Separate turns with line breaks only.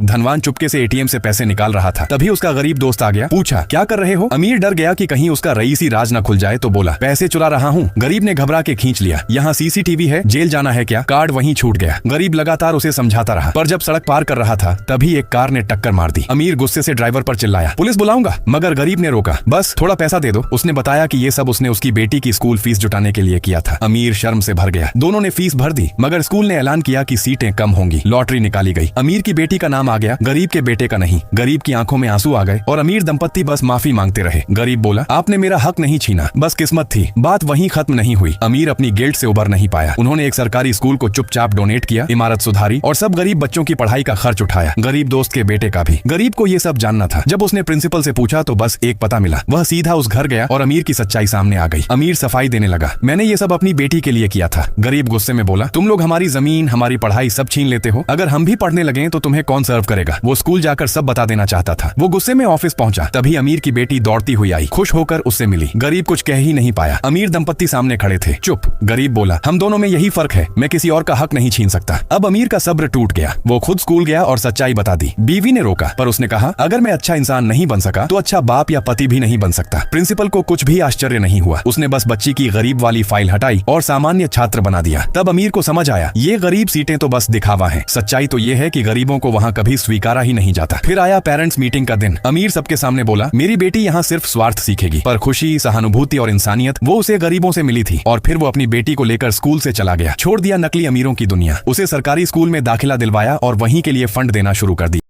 धनवान चुपके से एटीएम से पैसे निकाल रहा था, तभी उसका गरीब दोस्त आ गया। पूछा, क्या कर रहे हो? अमीर डर गया कि कहीं उसका रईसी राज न खुल जाए, तो बोला, पैसे चुरा रहा हूँ। गरीब ने घबरा के खींच लिया, यहाँ सीसीटीवी है, जेल जाना है क्या? कार्ड वहीं छूट गया। गरीब लगातार उसे समझाता रहा, पर जब सड़क पार कर रहा था तभी एक कार ने टक्कर मार दी। अमीर गुस्से से ड्राइवर पर चिल्लाया, पुलिस बुलाऊंगा, मगर गरीब ने रोका, बस थोड़ा पैसा दे दो। उसने बताया कि ये सब उसने उसकी बेटी की स्कूल फीस जुटाने के लिए किया था। अमीर शर्म से भर गया। दोनों ने फीस भर दी, मगर स्कूल ने ऐलान किया कि सीटें कम होंगी। लॉटरी निकाली गई। अमीर की बेटी का नाम आ गया, गरीब के बेटे का नहीं। गरीब की आंखों में आंसू आ गए और अमीर दंपत्ति बस माफी मांगते रहे। गरीब बोला, आपने मेरा हक नहीं छीना, बस किस्मत थी। बात वहीं खत्म नहीं हुई। अमीर अपनी गिल्ट से उबर नहीं पाया। उन्होंने एक सरकारी स्कूल को चुपचाप डोनेट किया, इमारत सुधारी और सब गरीब बच्चों की पढ़ाई का खर्च उठाया, गरीब दोस्त के बेटे का भी। गरीब को ये सब जानना था। जब उसने प्रिंसिपल से पूछा तो बस एक पता मिला। वह सीधा उस घर गया और अमीर की सच्चाई सामने आ गई। अमीर सफाई देने लगा, मैंने ये सब अपनी बेटी के लिए किया था। गरीब गुस्से में बोला, तुम लोग हमारी जमीन, हमारी पढ़ाई सब छीन लेते हो। अगर हम भी पढ़ने लगे तो तुम्हें कौन सर्व करेगा? वो स्कूल जाकर सब बता देना चाहता था। वो गुस्से में ऑफिस पहुंचा, तभी अमीर की बेटी दौड़ती हुई आई, खुश होकर उससे मिली। गरीब कुछ कह ही नहीं पाया। अमीर दंपत्ति सामने खड़े थे, चुप। गरीब बोला, हम दोनों में यही फर्क है, मैं किसी और का हक नहीं छीन सकता। अब अमीर का सब्र टूट गया। वो खुद स्कूल गया और सच्चाई बता दी। बीवी ने रोका, पर उसने कहा, अगर मैं अच्छा इंसान नहीं बन सका तो अच्छा बाप या पति भी नहीं बन सकता। प्रिंसिपल को कुछ भी आश्चर्य नहीं हुआ। उसने बस बच्ची की गरीब वाली फाइल हटाई और सामान्य छात्र बना दिया। तब अमीर को समझ आया, ये गरीब सीटें तो बस दिखावा है। सच्चाई तो ये है कि गरीबों को वहाँ कभी स्वीकारा ही नहीं जाता। फिर आया पेरेंट्स मीटिंग का दिन। अमीर सबके सामने बोला, मेरी बेटी यहाँ सिर्फ स्वार्थ सीखेगी, पर खुशी, सहानुभूति और इंसानियत वो उसे गरीबों से मिली थी। और फिर वो अपनी बेटी को लेकर स्कूल से चला गया, छोड़ दिया नकली अमीरों की दुनिया। उसे सरकारी स्कूल में दाखिला दिलवाया और वहीं के लिए फंड देना शुरू कर दिया।